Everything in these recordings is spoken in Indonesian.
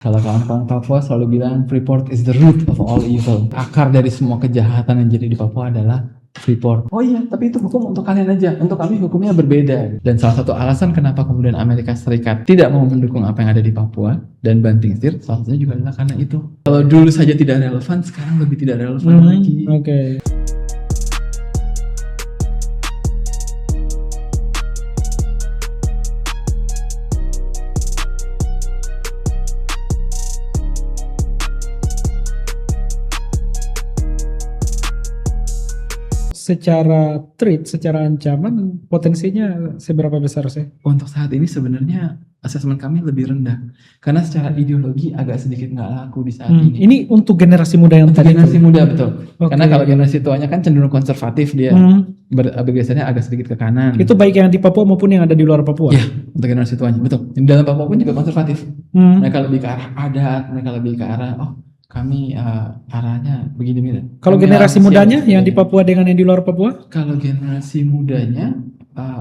Kalau kawan-kawan Papua selalu bilang Freeport is the root of all evil. Akar dari semua kejahatan yang jadi di Papua adalah Freeport. Oh iya, tapi itu hukum untuk kalian aja. Untuk kami hukumnya berbeda. Dan salah satu alasan kenapa kemudian Amerika Serikat tidak mau mendukung apa yang ada di Papua dan banting setir, salah satunya juga adalah karena itu. Kalau dulu saja tidak relevan, sekarang lebih tidak relevan lagi. Oke. Secara threat, secara ancaman, potensinya seberapa besar sih? Untuk saat ini sebenarnya asesmen kami lebih rendah. Karena secara ideologi agak sedikit nggak laku di saat ini. Ini untuk generasi muda yang tadi Generasi itu? muda, betul. Oke. Karena kalau generasi tuanya kan cenderung konservatif dia. Bergesernya agak sedikit ke kanan. Itu baik yang di Papua maupun yang ada di luar Papua? Ya, untuk generasi tuanya, betul. Di dalam Papua pun juga konservatif. Mereka lebih ke arah adat, mereka lebih ke arah, kami arahnya begini. Kalau Kami generasi harus mudanya siap. yang di Papua dengan yang di luar Papua? Kalau generasi mudanya,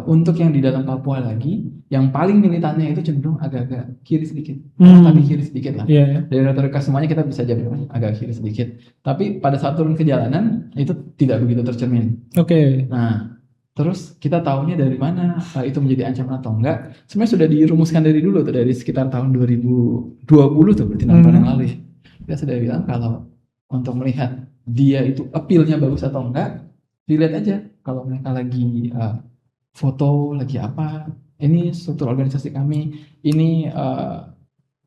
untuk yang di dalam Papua lagi, yang paling militannya itu cenderung agak-agak kiri sedikit. Tapi kiri sedikit lah. Iya. Dari retorika semuanya kita bisa jadi agak kiri sedikit. Tapi pada saat turun ke jalanan, itu tidak begitu tercermin. Oke. Nah, terus kita tahunya dari mana itu menjadi ancaman atau enggak? Sebenarnya sudah dirumuskan dari dulu tuh, dari sekitar tahun 2020 tuh, berarti 6 tahun yang lalu ya. Kita sudah bilang kalau untuk melihat dia itu appeal-nya bagus atau enggak, dilihat aja kalau mereka lagi foto, lagi apa, ini struktur organisasi kami, ini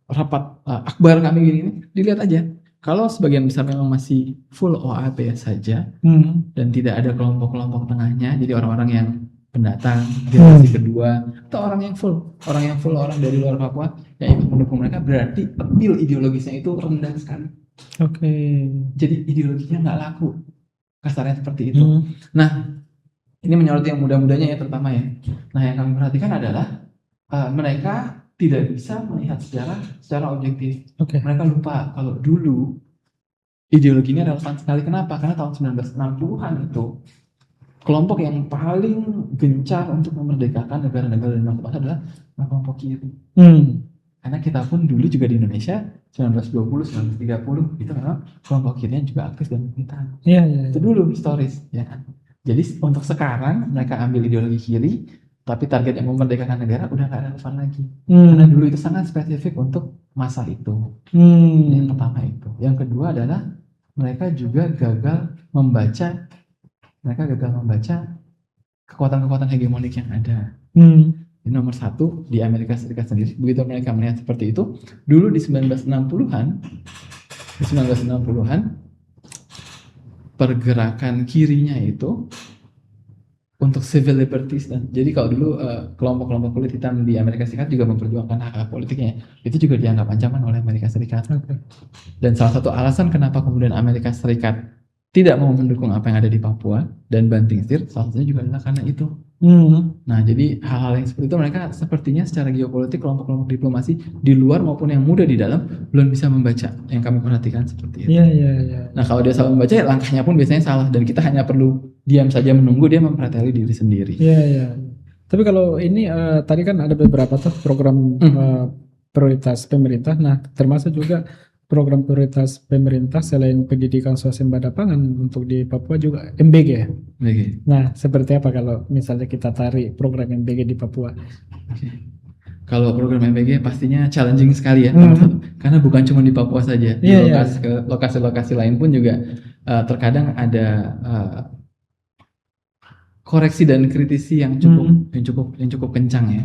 rapat akbar kami gini, dilihat aja. Kalau sebagian besar memang masih full OAP saja dan tidak ada kelompok-kelompok tengahnya, jadi orang-orang yang pendatang generasi kedua atau orang yang full orang dari luar Papua yang ikut mendukung mereka, berarti appeal ideologisnya itu rendah sekali. Oke. Jadi ideologinya nggak laku, kasarnya seperti itu. Nah, ini menyoroti yang muda-mudanya ya terutama ya. Nah, yang kami perhatikan adalah mereka tidak bisa melihat sejarah secara objektif. Mereka lupa kalau dulu ideologi ini relevan sekali. Kenapa? Karena tahun 1960-an itu kelompok yang paling gencar untuk memerdekakan negara-negara dan bangsa adalah kelompok kiri. Karena kita pun dulu juga di Indonesia 1920, 1930 itu memang kelompok kirinya juga aktif dan militan. Itu dulu historis, ya kan. Jadi untuk sekarang mereka ambil ideologi kiri, tapi target yang memerdekakan negara udah nggak relevan lagi. Karena dulu itu sangat spesifik untuk masa itu. Yang pertama itu. Yang kedua adalah mereka juga gagal membaca kekuatan-kekuatan hegemonik yang ada. Ini nomor satu di Amerika Serikat sendiri. Begitu mereka melihat seperti itu, dulu di 1960-an, pergerakan kirinya itu untuk civil liberties, dan jadi kalau dulu kelompok-kelompok kulit hitam di Amerika Serikat juga memperjuangkan hak-hak politiknya, itu juga dianggap ancaman oleh Amerika Serikat. Dan salah satu alasan kenapa kemudian Amerika Serikat tidak mau mendukung apa yang ada di Papua dan banting setir, salah satunya juga adalah karena itu. Nah, jadi hal-hal yang seperti itu mereka sepertinya secara geopolitik kelompok-kelompok diplomasi di luar maupun yang muda di dalam belum bisa membaca. Yang kami perhatikan seperti itu. Iya. Nah, kalau dia salah membaca, ya langkahnya pun biasanya salah dan kita hanya perlu diam saja menunggu dia mempreteli diri sendiri. Iya. Tapi kalau ini tadi kan ada beberapa tuh program prioritas pemerintah. Nah, termasuk juga program prioritas pemerintah selain pendidikan swasembada pangan untuk di Papua juga MBG ya? MBG. Nah, seperti apa kalau misalnya kita tarik program MBG di Papua? Kalau program MBG pastinya challenging sekali ya, karena bukan cuma di Papua saja, di lokasi-lokasi lain pun juga terkadang ada koreksi dan kritisi yang cukup kencang ya.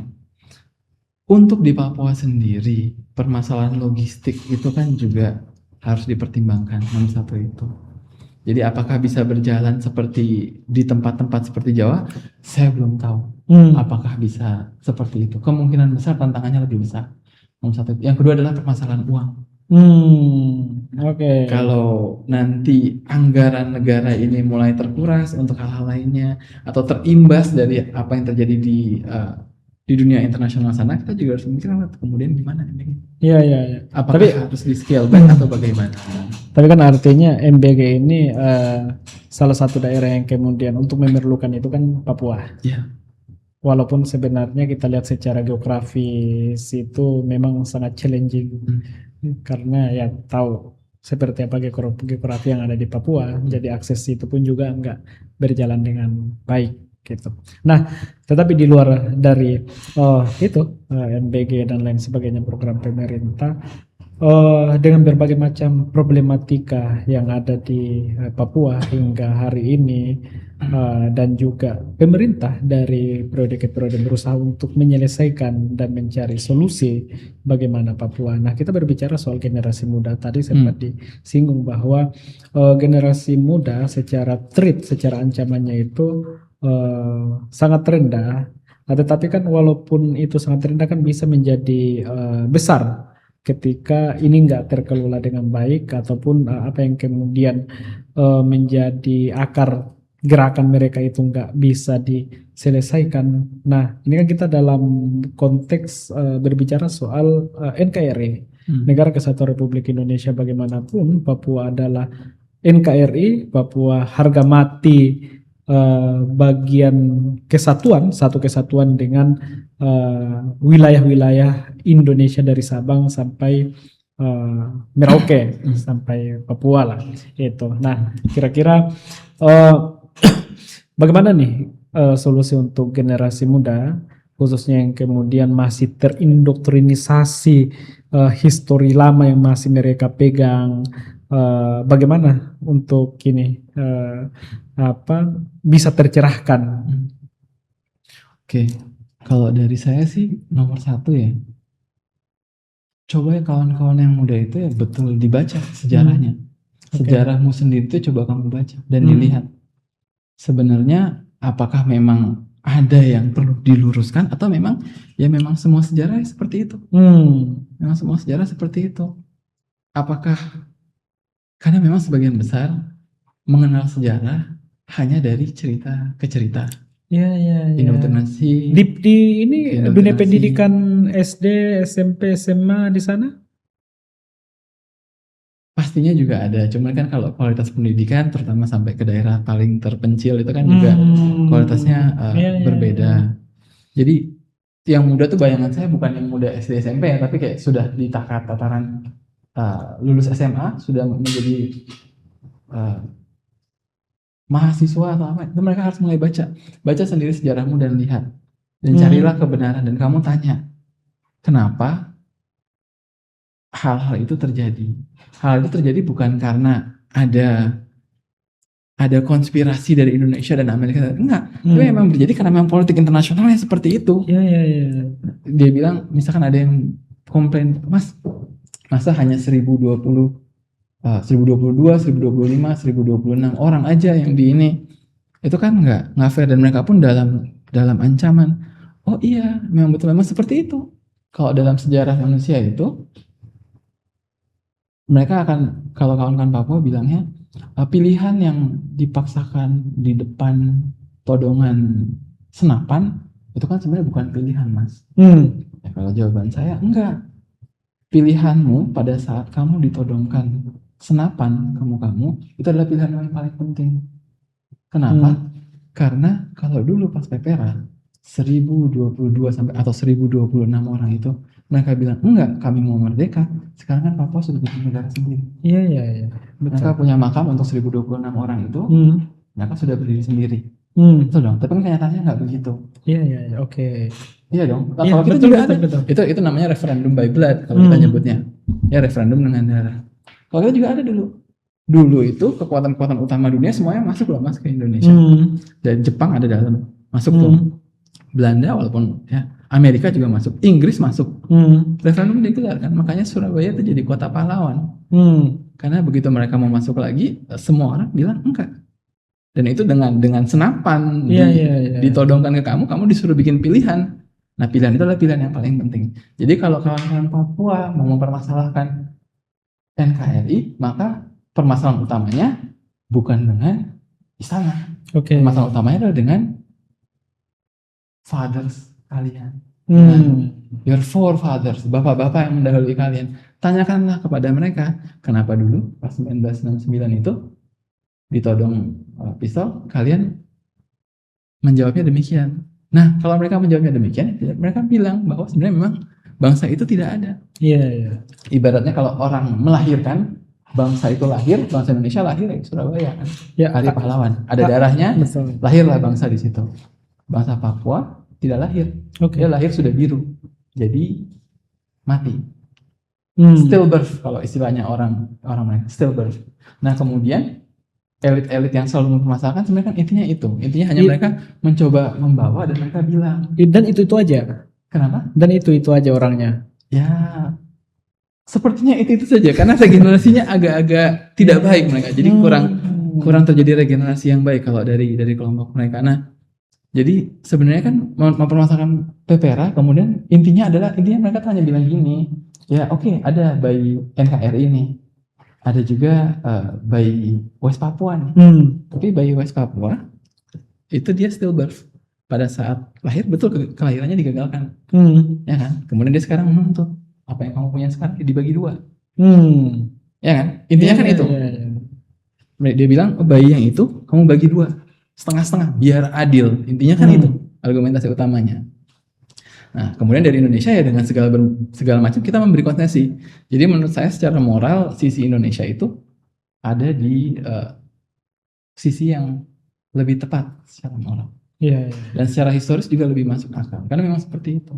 Untuk di Papua sendiri, permasalahan logistik itu kan juga harus dipertimbangkan, nomor satu itu. Jadi apakah bisa berjalan seperti di tempat-tempat seperti Jawa? Saya belum tahu. Apakah bisa seperti itu? Kemungkinan besar tantangannya lebih besar. Nomor satu. Yang kedua adalah permasalahan uang. Kalau nanti anggaran negara ini mulai terkuras untuk hal-hal lainnya atau terimbas dari apa yang terjadi di dunia internasional sana, kita juga harus memikirkan kemudian gimana ini. Iya. Apakah harus di scale back atau bagaimana? Tapi kan artinya MBG ini salah satu daerah yang kemudian untuk memerlukan itu kan Papua. Iya. Walaupun sebenarnya kita lihat secara geografis itu memang sangat challenging. karena ya tahu seperti apa geografi yang ada di Papua, jadi akses itu pun juga nggak berjalan dengan baik gitu. Nah, tetapi di luar dari itu MBG dan lain sebagainya program pemerintah, dengan berbagai macam problematika yang ada di Papua hingga hari ini, dan juga pemerintah dari periode ke periode berusaha untuk menyelesaikan dan mencari solusi bagaimana Papua. Nah, kita berbicara soal generasi muda tadi sempat disinggung bahwa generasi muda secara threat, secara ancamannya itu sangat rendah. Nah, tetapi kan walaupun itu sangat rendah kan bisa menjadi besar ketika ini nggak terkelola dengan baik ataupun apa yang kemudian menjadi akar gerakan mereka itu nggak bisa diselesaikan. Nah, ini kan kita dalam konteks berbicara soal NKRI, Negara Kesatuan Republik Indonesia. Bagaimanapun Papua adalah NKRI, Papua harga mati bagian kesatuan, satu kesatuan dengan wilayah-wilayah Indonesia dari Sabang sampai Merauke sampai Papua lah itu. Nah, kira-kira bagaimana nih solusi untuk generasi muda khususnya yang kemudian masih terindoktrinisasi histori lama yang masih mereka pegang, bagaimana untuk ini bisa tercerahkan? Oke, kalau dari saya sih nomor satu ya, coba ya kawan-kawan yang muda itu ya betul dibaca sejarahnya. Sejarahmu sendiri itu coba kamu baca dan dilihat sebenarnya apakah memang ada yang perlu diluruskan atau memang semua sejarah seperti itu. Memang semua sejarah seperti itu. Apakah karena memang sebagian besar mengenal sejarah hanya dari cerita ke cerita. Ya. Indoktrinasi. Di ini dunia pendidikan SD, SMP, SMA di sana? Pastinya juga ada, cuman kan kalau kualitas pendidikan terutama sampai ke daerah paling terpencil itu kan juga kualitasnya berbeda. Jadi yang muda tuh bayangan saya bukan yang muda SD SMP ya, tapi kayak sudah di tataran lulus SMA sudah menjadi mahasiswa atau apa, itu mereka harus mulai baca sendiri sejarahmu dan lihat dan carilah kebenaran dan kamu tanya kenapa hal-hal itu terjadi. Hal itu terjadi bukan karena ada konspirasi dari Indonesia dan Amerika, enggak. Itu memang terjadi karena memang politik internasionalnya seperti itu. Iya. Dia bilang misalkan ada yang komplain, Mas, masa hanya 1022, 1025, 1026 orang aja yang di ini. Itu kan nggak fair dan mereka pun dalam ancaman. Oh iya, memang betul memang seperti itu. Kalau dalam sejarah manusia itu mereka akan, kalau kawan-kawan Papua bilangnya pilihan yang dipaksakan di depan todongan senapan itu kan sebenarnya bukan pilihan, Mas. Ya, kalau jawaban saya enggak. Pilihanmu pada saat kamu ditodongkan senapan kamu itu adalah pilihan yang paling penting. Kenapa? Karena kalau dulu pas PPRA 1022 sampai atau 1026 orang itu mereka bilang enggak, kami mau merdeka. Sekarang kan Papua sudah bikin negara sendiri. Iya. Mereka punya makam untuk 1026 orang itu. Mereka sudah berdiri sendiri. Betul dong. Tapi kenyataannya nggak begitu. Iya. Oke. Iya dong. Iya, Kalau kita betul, juga betul. ada. Itu namanya referendum by blood kalau kita nyebutnya. Ya referendum dengan darah. Kalau kita juga ada dulu. Dulu itu kekuatan-kekuatan utama dunia semuanya masuk loh, Mas, ke Indonesia. Dan Jepang ada dalam masuk tuh. Belanda walaupun ya Amerika juga masuk, Inggris masuk. Referendum digelar kan, makanya Surabaya itu jadi kota pahlawan. Karena begitu mereka mau masuk lagi, semua orang bilang enggak. Dan itu dengan senapan ditodongkan ke kamu disuruh bikin pilihan. Nah, pilihan itu adalah pilihan yang paling penting. Jadi kalau kawan-kawan Papua mau mempermasalahkan NKRI, maka permasalahan utamanya bukan dengan istana. Permasalahan utamanya adalah dengan fathers kalian. Your forefathers, bapak-bapak yang mendahului kalian. Tanyakanlah kepada mereka, kenapa dulu pas 1969 itu ditodong pistol, kalian menjawabnya demikian. Nah, kalau mereka menjawabnya demikian, mereka bilang bahwa sebenarnya memang bangsa itu tidak ada. Iya. Ibaratnya kalau orang melahirkan, bangsa itu lahir, bangsa Indonesia lahir di Surabaya kan. Ya, Hari pahlawan, ada darahnya, betul. lahirlah bangsa di situ. Bangsa Papua tidak lahir, Oke. dia lahir sudah biru, jadi mati. Stillbirth kalau istilahnya orang mereka, stillbirth. Nah kemudian elit-elit yang selalu mempermasalahkan sebenarnya kan intinya hanya mereka mencoba membawa dan mereka bilang. Dan itu aja. Kenapa? Dan itu aja orangnya. Ya, sepertinya itu saja karena regenerasinya agak-agak tidak baik mereka. Jadi kurang terjadi regenerasi yang baik kalau dari kelompok mereka. Nah, jadi sebenarnya kan mempermasalahkan PPRA, kemudian intinya mereka hanya bilang gini, ya oke, ada bayi NKRI ini, ada juga bayi West Papua nih. Tapi bayi West Papua itu dia stillbirth. Pada saat lahir betul kelahirannya digagalkan, ya kan? Kemudian dia sekarang menuntut apa yang kamu punya sekarang dibagi 2, ya kan? Intinya kan itu. Dia bilang bayi yang itu kamu bagi 2, setengah-setengah biar adil. Intinya kan itu argumentasi utamanya. Nah kemudian dari Indonesia ya dengan segala macam kita memberi konsesi. Jadi menurut saya secara moral sisi Indonesia itu ada di sisi yang lebih tepat secara moral. Iya. Dan secara historis juga lebih masuk akal karena memang seperti itu.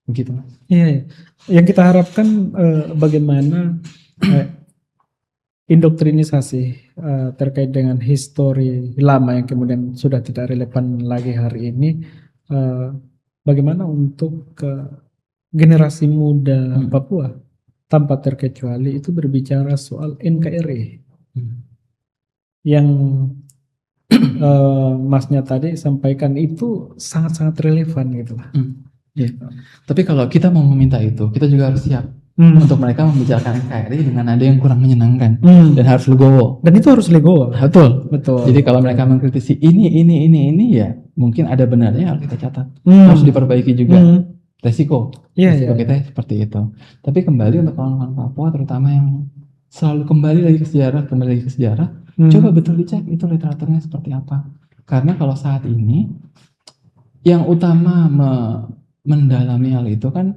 Begitu Mas. Iya. Yang kita harapkan bagaimana indoktrinisasi terkait dengan histori lama yang kemudian sudah tidak relevan lagi hari ini, bagaimana untuk generasi muda Papua tanpa terkecuali itu berbicara soal NKRI yang Masnya tadi sampaikan itu sangat-sangat relevan gitu lah. Ya. Tapi kalau kita mau meminta itu, kita juga harus siap untuk mereka membicarakan NKRI dengan ada yang kurang menyenangkan dan harus legowo. Dan itu harus legowo. Betul. Jadi kalau mereka mengkritisi ini ya mungkin ada benarnya, harus kita catat, harus diperbaiki juga. Resiko kita seperti itu. Tapi kembali untuk kawan-kawan Papua, terutama yang selalu kembali lagi ke sejarah, coba betul dicek itu literaturnya seperti apa. Karena kalau saat ini yang utama mendalami hal itu kan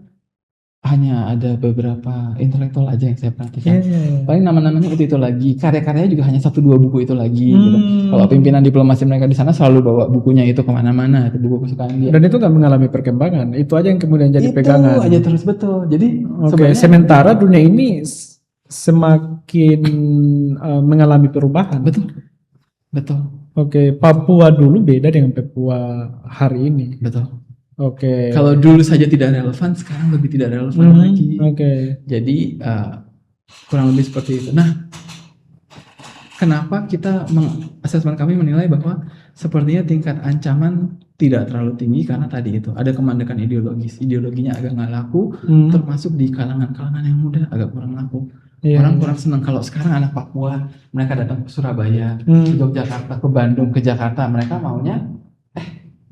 hanya ada beberapa intelektual aja yang saya perhatikan. Paling nama-namanya itu lagi, karya-karyanya juga hanya 1-2 buku itu lagi. Gitu. Kalau pimpinan diplomasi mereka di sana selalu bawa bukunya itu kemana-mana, itu buku kesukaan dia. Dan itu nggak mengalami perkembangan, itu aja yang kemudian jadi pegangan. Itu aja terus betul. Jadi sementara dunia ini semakin mengalami perubahan. Betul. Papua dulu beda dengan Papua hari ini. Betul. Kalau dulu saja tidak relevan, sekarang lebih tidak relevan lagi. Jadi kurang lebih seperti itu. Nah, kenapa asesmen kami menilai bahwa sepertinya tingkat ancaman tidak terlalu tinggi karena tadi itu ada kemandekan ideologinya agak nggak laku, termasuk di kalangan yang muda agak kurang laku. Orang kurang senang kalau sekarang anak Papua mereka datang ke Surabaya, ke Yogyakarta, ke Bandung, ke Jakarta, mereka maunya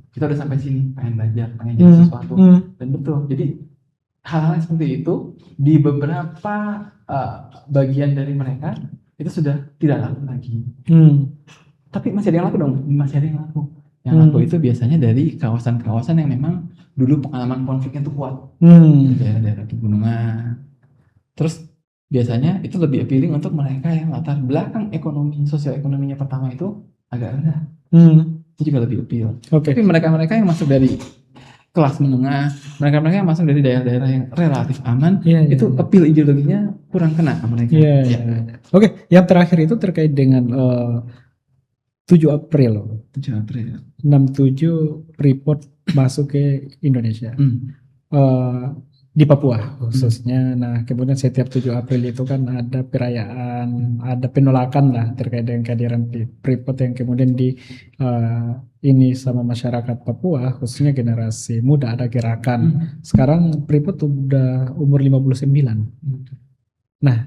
kita udah sampai sini, pengen belajar, pengen jadi sesuatu. Dan betul, jadi hal-hal seperti itu di beberapa bagian dari mereka itu sudah tidak laku lagi. Tapi masih ada yang laku dong, masih ada yang laku. Yang laku itu biasanya dari kawasan-kawasan yang memang dulu pengalaman konfliknya itu kuat, daerah-daerah pegunungan. Terus biasanya itu lebih appealing untuk mereka yang latar belakang sosial ekonominya pertama itu agak rendah. Itu juga lebih appeal. Tapi mereka-mereka yang masuk dari kelas menengah, mereka-mereka yang masuk dari daerah-daerah yang relatif aman, itu appeal ideologinya kurang kena ke mereka. Yang terakhir itu terkait dengan 7 April. 67 Freeport masuk ke Indonesia. Di Papua khususnya. Nah, kemudian setiap 7 April itu kan ada perayaan, ada penolakan lah terkait dengan kehadiran Freeport yang kemudian ini sama masyarakat Papua, khususnya generasi muda, ada gerakan. Sekarang Freeport udah umur 59. Nah,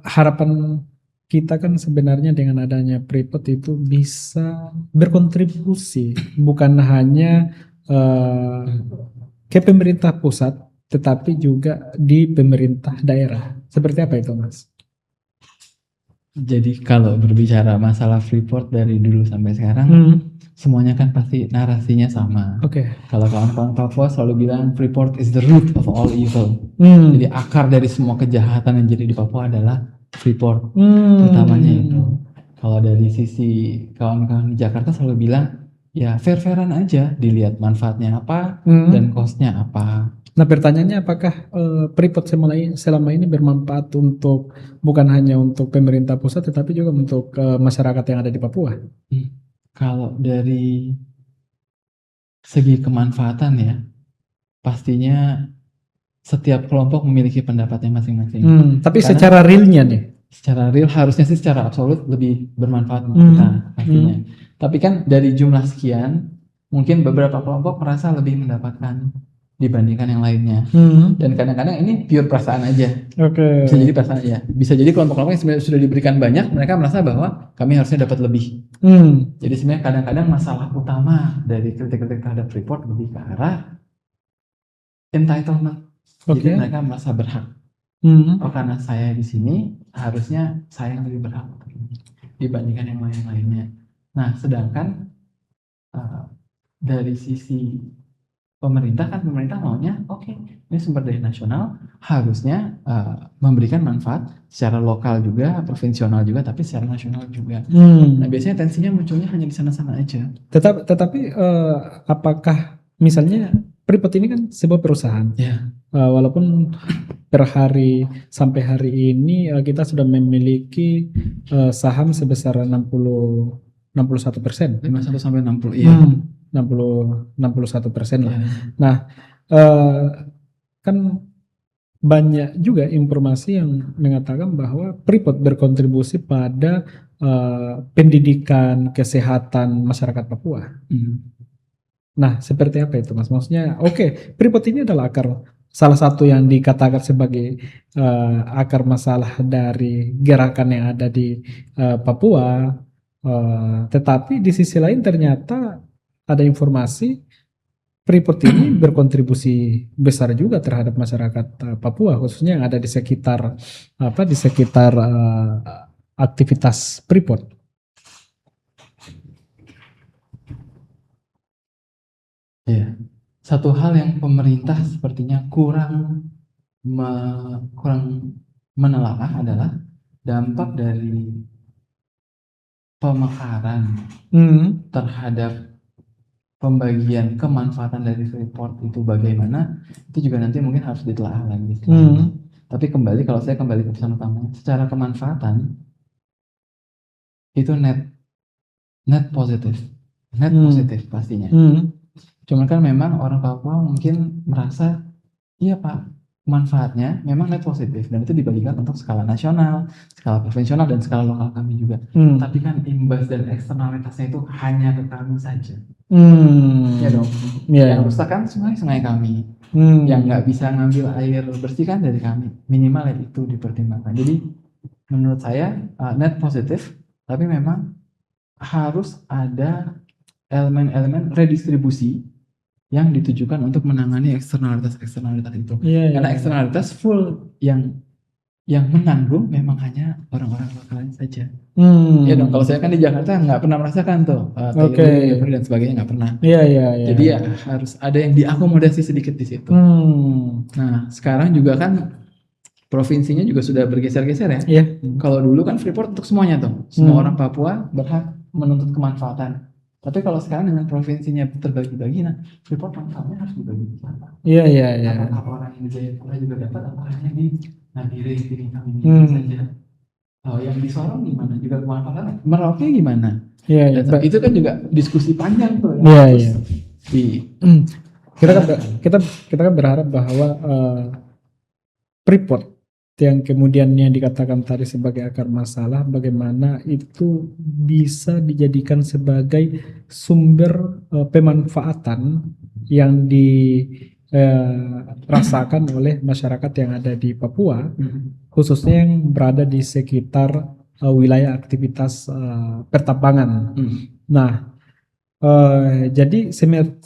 harapan kita kan sebenarnya dengan adanya Freeport itu bisa berkontribusi bukan hanya ke pemerintah pusat, tetapi juga di pemerintah daerah. Seperti apa itu, Mas? Jadi kalau berbicara masalah Freeport dari dulu sampai sekarang, semuanya kan pasti narasinya sama. Oke. Kalau kawan-kawan Papua selalu bilang Freeport is the root of all evil. Jadi akar dari semua kejahatan yang jadi di Papua adalah Freeport, utamanya itu. Kalau dari sisi kawan-kawan di Jakarta selalu bilang, ya fair-fairan aja, dilihat manfaatnya apa dan cost-nya apa. Nah, pertanyaannya apakah Freeport selama ini bermanfaat untuk bukan hanya untuk pemerintah pusat tetapi juga untuk masyarakat yang ada di Papua? Kalau dari segi kemanfaatan ya, pastinya setiap kelompok memiliki pendapatnya masing-masing. Tapi Karena secara realnya nih? Secara real harusnya sih secara absolut lebih bermanfaat untuk kita pastinya. Tapi kan dari jumlah sekian, mungkin beberapa kelompok merasa lebih mendapatkan dibandingkan yang lainnya. Dan kadang-kadang ini pure perasaan aja. Bisa jadi perasaan aja. Bisa jadi kelompok-kelompok yang sebenarnya sudah diberikan banyak, mereka merasa bahwa kami harusnya dapat lebih. Jadi sebenarnya kadang-kadang masalah utama dari kritik-kritik terhadap Freeport lebih ke arah entitlement. Jadi mereka merasa berhak. Oh, karena saya di sini harusnya saya yang lebih berhak dibandingkan yang lain-lainnya. Nah, sedangkan dari sisi pemerintah kan pemerintah maunya oke, ini sumber daya nasional harusnya memberikan manfaat secara lokal juga, provinsional juga, tapi secara nasional juga. Nah, biasanya tensinya munculnya hanya di sana-sana aja. Tetapi apakah misalnya Freeport ini kan sebuah perusahaan, walaupun per hari sampai hari ini kita sudah memiliki saham sebesar 61%. 51 sampai 60, iya. 61% lah. Nah, kan banyak juga informasi yang mengatakan bahwa Freeport berkontribusi pada pendidikan kesehatan masyarakat Papua. Nah, seperti apa itu, Mas? Maksudnya, Freeport ini adalah salah satu yang dikatakan sebagai akar masalah dari gerakan yang ada di Papua, tetapi di sisi lain ternyata ada informasi Freeport ini berkontribusi besar juga terhadap masyarakat Papua, khususnya yang ada di sekitar aktivitas Freeport. Ya, satu hal yang pemerintah sepertinya kurang menelaah adalah dampak dari pemekaran terhadap pembagian kemanfaatan dari Freeport itu bagaimana, itu juga nanti mungkin harus ditelaah lagi. Tapi kalau saya kembali ke pesan utamanya, secara kemanfaatan itu net positif pastinya. Cuman kan memang orang Papua mungkin merasa, iya Pak, manfaatnya memang net positif dan itu dibagikan untuk skala nasional, skala provinsional dan skala lokal kami juga. Tapi kan imbas dan eksternalitasnya itu hanya ke kami saja. Ya dong. Yang rusak kan sungai kami. Yang nggak bisa ngambil air bersih kan dari kami. Minimal itu dipertimbangkan. Jadi menurut saya net positif, tapi memang harus ada elemen-elemen redistribusi yang ditujukan untuk menangani eksternalitas itu. Karena eksternalitas full yang menanggung memang hanya orang-orang lokalnya saja. Ya dong, kalau saya kan di Jakarta nggak pernah merasakan tuh dan sebagainya, nggak pernah. Jadi ya harus ada yang diakomodasi sedikit di situ. Nah, sekarang juga kan provinsinya juga sudah bergeser-geser ya. Kalau dulu kan Freeport untuk semuanya tuh, semua orang Papua berhak menuntut kemanfaatan. Tapi kalau sekarang dengan provinsinya terbagi-bagi, nah Freeport manfaatnya harus dibagi apa? Apakah orang yang di Jayapura juga dapat, atau hanya di Nabire, di kami saja? Yang di Sorong gimana? Juga kemanfaatan? Merauke gimana? Itu kan juga diskusi panjang tuh. Kita kan berharap bahwa Freeport yang kemudian yang dikatakan tadi sebagai akar masalah, bagaimana itu bisa dijadikan sebagai sumber pemanfaatan yang dirasakan oleh masyarakat yang ada di Papua, khususnya yang berada di sekitar wilayah aktivitas pertambangan. Nah, jadi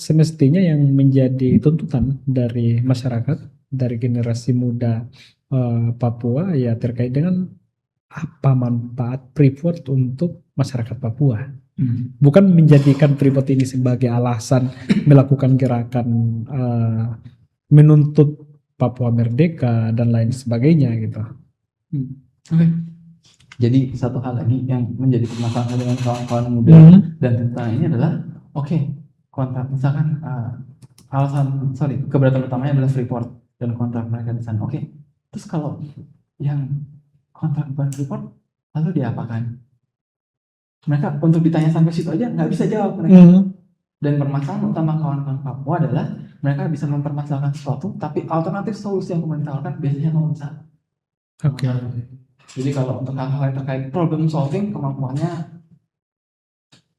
semestinya yang menjadi tuntutan dari masyarakat, dari generasi muda Papua ya terkait dengan apa manfaat Freeport untuk masyarakat Papua. Bukan menjadikan Freeport ini sebagai alasan melakukan gerakan menuntut Papua merdeka dan lain sebagainya gitu. Oke. Jadi satu hal lagi yang menjadi permasalahan dengan kawan-kawan muda dan tentang ini adalah kontrak misalkan keberatan utamanya adalah Freeport dan kontrak mereka di sana. Terus kalau yang kontrak bukan Freeport lalu diapakan? Mereka untuk ditanya sampai situ aja nggak bisa jawab mereka. Dan permasalahan utama kawan-kawan Papua adalah mereka bisa mempermasalahkan sesuatu, tapi alternatif solusi yang pemerintah lakukan biasanya nggak bisa. Jadi kalau untuk hal-hal yang terkait problem solving, kemampuannya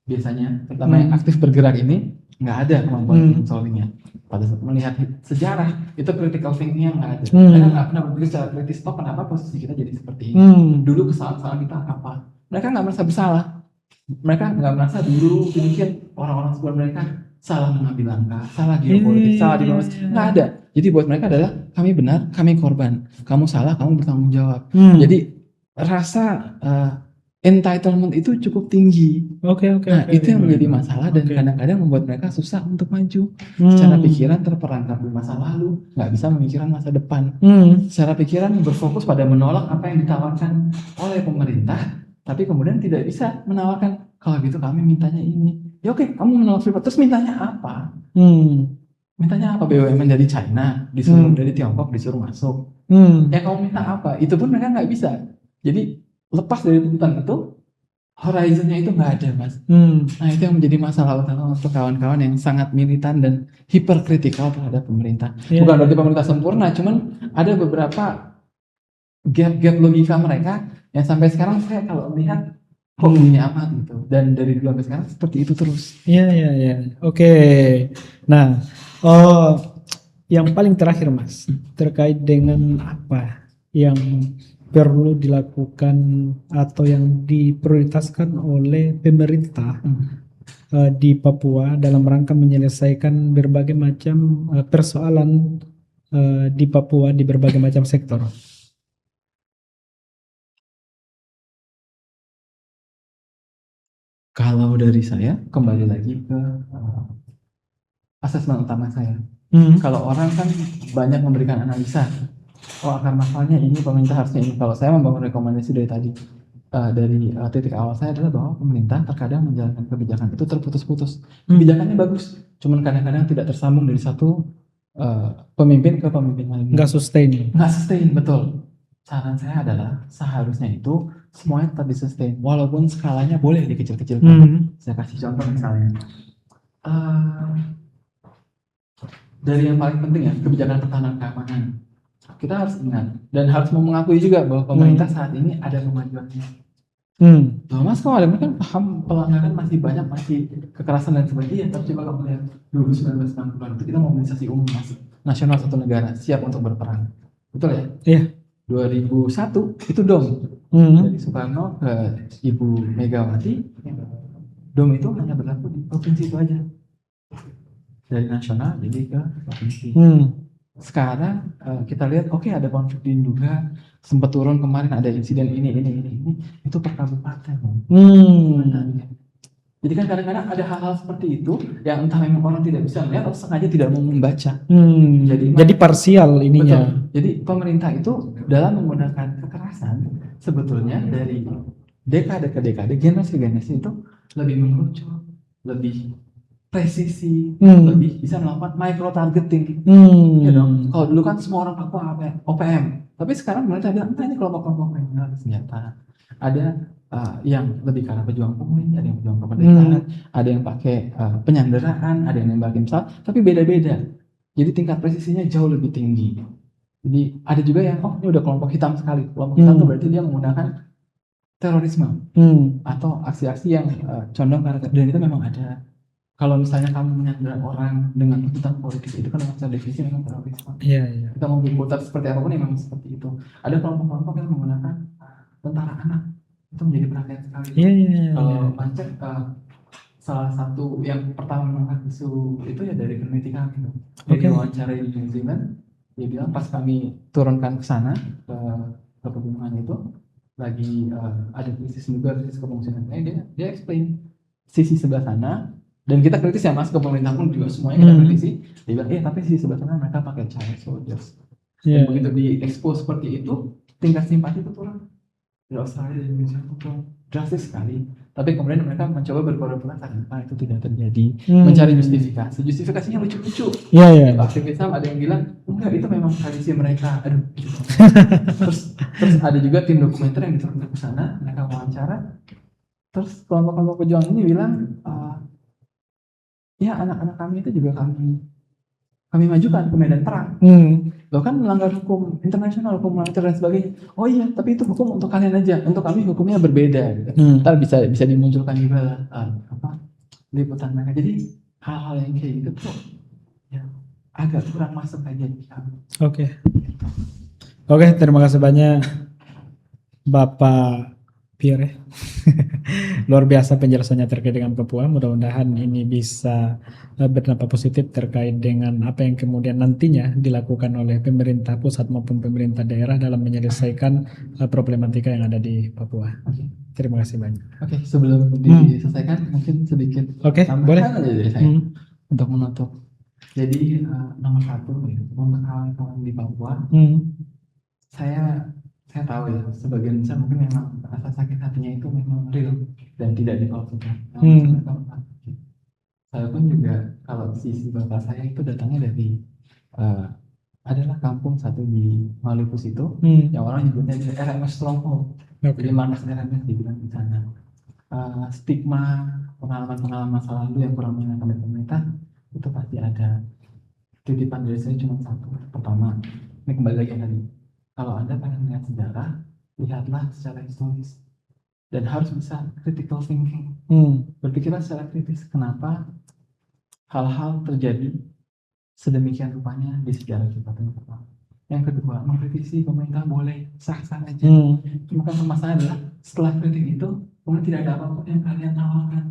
biasanya, terutama yang aktif bergerak ini, nggak ada kemampuan solvingnya. Pada saat melihat sejarah, itu critical thinkingnya nggak ada. Mereka nggak pernah berpikir secara kritis, kenapa posisi kita jadi seperti ini? Dulu kesalahan kita apa? Mereka nggak merasa bersalah. Mereka nggak merasa dulu mungkin orang-orang sebelum mereka salah mengambil langkah, salah geopolitik, salah diplomasi, nggak ada. Jadi buat mereka adalah kami benar, kami korban. Kamu salah, kamu bertanggung jawab. Jadi rasa entitlement itu cukup tinggi. Itu yang menjadi masalah dan kadang-kadang membuat mereka susah untuk maju. Secara pikiran terperangkap di masa lalu, nggak bisa memikirkan masa depan. Secara pikiran berfokus pada menolak apa yang ditawarkan oleh pemerintah, tapi kemudian tidak bisa menawarkan kalau gitu kami mintanya ini. Ya kamu menolak Freeport, terus mintanya apa? Mintanya apa? BUMN dari China, disuruh dari Tiongkok disuruh masuk. Ya kamu minta apa? Itu pun mereka nggak bisa. Jadi lepas dari tuntutan itu, horizonnya itu nggak ada, Mas. Nah itu yang menjadi masalah utama untuk kawan-kawan yang sangat militan dan hiperkritikal terhadap pemerintah. Bukan berarti pemerintah sempurna, cuman ada beberapa gap logika mereka yang sampai sekarang saya kalau melihat kok ini amat gitu. Dan dari dulu sampai sekarang seperti itu terus. Oke. Nah, yang paling terakhir Mas, terkait dengan apa yang perlu dilakukan atau yang diprioritaskan oleh pemerintah di Papua dalam rangka menyelesaikan berbagai macam persoalan di Papua di berbagai macam sektor. Kalau dari saya kembali lagi ke asesmen utama saya. Kalau orang kan banyak memberikan analisa, akar masalahnya ini, pemerintah harusnya ini. Kalau saya membangun rekomendasi dari tadi, dari titik awal saya adalah bahwa pemerintah terkadang menjalankan kebijakan itu terputus-putus. Kebijakannya bagus, cuman kadang-kadang tidak tersambung dari satu pemimpin ke pemimpin lain. Nggak sustain, betul. Saran saya adalah seharusnya itu semuanya tetap disustain, walaupun skalanya boleh dikecil-kecilkan. Saya kasih contoh misalnya. Dari yang paling penting ya, kebijakan pertahanan keamanan. Kita harus ingat dan harus mengakui juga bahwa pemerintah saat ini ada kemajuannya. Mas kalau kan paham pelanggaran masih banyak, masih kekerasan dan sebagainya. Tapi coba kamu lihat dulu 1960-an itu kita mobilisasi umum nasional satu negara siap untuk berperang, betul ya? Iya. 2001 itu DOM dari Soekarno ke Ibu Megawati. DOM itu hanya berlaku di provinsi itu aja. Dari nasional jadi ke provinsi. Sekarang kita lihat ada konflik di Nduga, sempat turun kemarin ada insiden ini itu per kabupaten. Jadi kan kadang-kadang ada hal-hal seperti itu yang entah memang orang tidak bisa melihat atau sengaja tidak mau membaca. Jadi parsial ininya. Betul. Jadi pemerintah itu dalam menggunakan kekerasan sebetulnya dari dekade ke dekade, generasi ke generasi itu lebih mengerucut, lebih presisi, lebih bisa melakukan micro targeting. Ya dong. Kalau dulu kan semua orang Papua OPM, tapi sekarang pemerintah bilang ini kelompok-kelompok kriminal bersenjata. Ada yang lebih ke arah pejuang pungli, ada yang pejuang kemerdekaan, ada yang pakai penyanderaan, ada yang nembakin pesawat, tapi beda-beda. Jadi tingkat presisinya jauh lebih tinggi. Jadi ada juga yang ini udah kelompok hitam sekali. Kelompok hitam itu berarti dia menggunakan terorisme atau aksi-aksi yang condong ke, dan itu memang ada. Kalau misalnya kamu menyandera orang dengan tuntutan politik, itu kan memang definisi memang terorisme. Iya. Kita mau berputar seperti apapun yang memang seperti itu. Ada kelompok-kelompok yang menggunakan tentara anak, itu menjadi perhatian sekali. Kalau Pancek salah satu yang pertama mengangkat isu itu ya dari peneliti kami gitu. Jadi wawancara di New Zealand, dia bilang pas kami turunkan ke sana ke pegunungan itu, lagi ada krisis juga, krisis kepemimpinan, dia explain sisi sebelah sana, dan kita kritis ya mas, ke pemerintah pun juga semuanya kita kritisi. Dia bilang tapi sisi sebelah sana mereka pakai child soldiers. Dan begitu di expose seperti itu, tingkat simpati itu turun. Di Australia dan Indonesia itu turun drastis sekali. Tapi kemudian mereka mencoba berpura-pura karena itu tidak terjadi, mencari justifikasinya lucu-lucu. Aktivisme ada yang bilang enggak, itu memang tradisi mereka. Aduh. terus ada juga tim dokumenter yang diturunkan ke sana, mereka wawancara. Terus kelompok-kelompok pejuang ini bilang, ya anak-anak kami itu juga kami majukan ke medan perang. Loh kan melanggar hukum internasional, hukum militer dan sebagainya. Oh iya, tapi itu hukum untuk kalian aja. Untuk kami hukumnya berbeda. Ntar bisa dimunculkan juga liputan mereka. Jadi hal-hal yang kayak gitu tuh ya agak kurang masuk aja di kami. Oke, terima kasih banyak Bapak Pierre. Luar biasa penjelasannya terkait dengan Papua. Mudah-mudahan ini bisa berdampak positif terkait dengan apa yang kemudian nantinya dilakukan oleh pemerintah pusat maupun pemerintah daerah dalam menyelesaikan problematika yang ada di Papua. Terima kasih banyak. Sebelum diselesaikan mungkin sedikit boleh aja dari saya untuk menutup. Jadi nomor satu untuk kawan-kawan di Papua, saya tahu ya, sebagian besar mungkin memang rasa sakit hatinya itu memang real dan tidak dipalsukan. Saya pun juga kalau sisi bapak saya itu datangnya dari adalah kampung satu di Maluku situ, yang orang nyebutnya RMS Stronghold. Jadi markas RMS dibilang di sana. Stigma pengalaman masa lalu yang kurang menyenangkan dari pemerintah itu pasti ada. Titipan dari saya cuma satu. Pertama, ini kembali lagi tadi. Kalau Anda pengen melihat sejarah, lihatlah secara historis. Dan harus bisa critical thinking. Berpikirlah secara kritis. Kenapa hal-hal terjadi sedemikian rupanya di sejarah kita. Yang kedua, mengkritisi pemerintah boleh, sah-sah aja. Cuma kan masalahnya adalah setelah kritik itu, kemudian tidak ada apapun yang kalian tawarkan.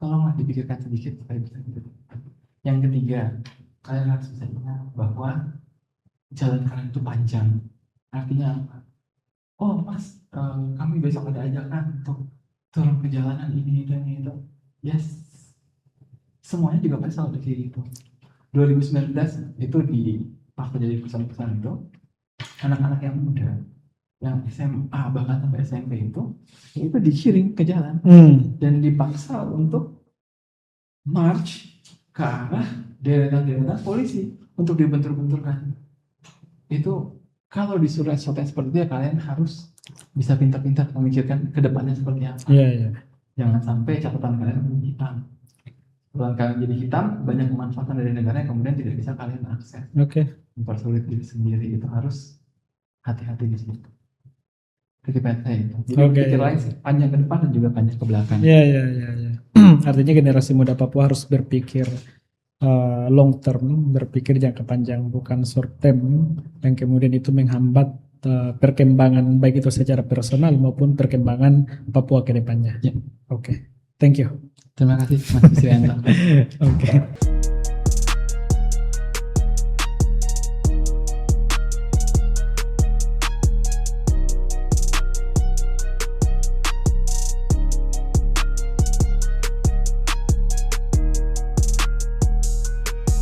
Tolonglah dipikirkan sedikit supaya bisa gitu. Yang ketiga, kalian harus bisa ingat bahwa jalan kalian itu panjang. Artinya apa? Oh mas, kami besok ada ajakan untuk turun ke jalanan ini dan itu. Yes, semuanya juga pasti selalu kayak gitu. 2019 itu di pas terjadi perusahaan-perusahaan itu, anak-anak yang muda, yang SMA bahkan sampai SMP itu dikirim ke jalan dan dipaksa untuk march ke arah deretan polisi untuk dibentur-benturkan. Itu kalau disuruh sesuatu seperti itu ya kalian harus bisa pintar-pintar memikirkan ke depannya seperti apa. Jangan sampai catatan kalian menjadi hitam. Kalau kalian jadi hitam, banyak kemanfaatan dari negara yang kemudian tidak bisa kalian akses. Mempersulit diri sendiri, itu harus hati-hati di situ. Titipan saya itu. Jadi pikir lain panjang ke depan dan juga panjang ke belakang. Artinya generasi muda Papua harus berpikir long term, berpikir jangka panjang, bukan short term yang kemudian itu menghambat perkembangan baik itu secara personal maupun perkembangan Papua ke depannya. Thank you. Terima kasih Mas Wisrianto.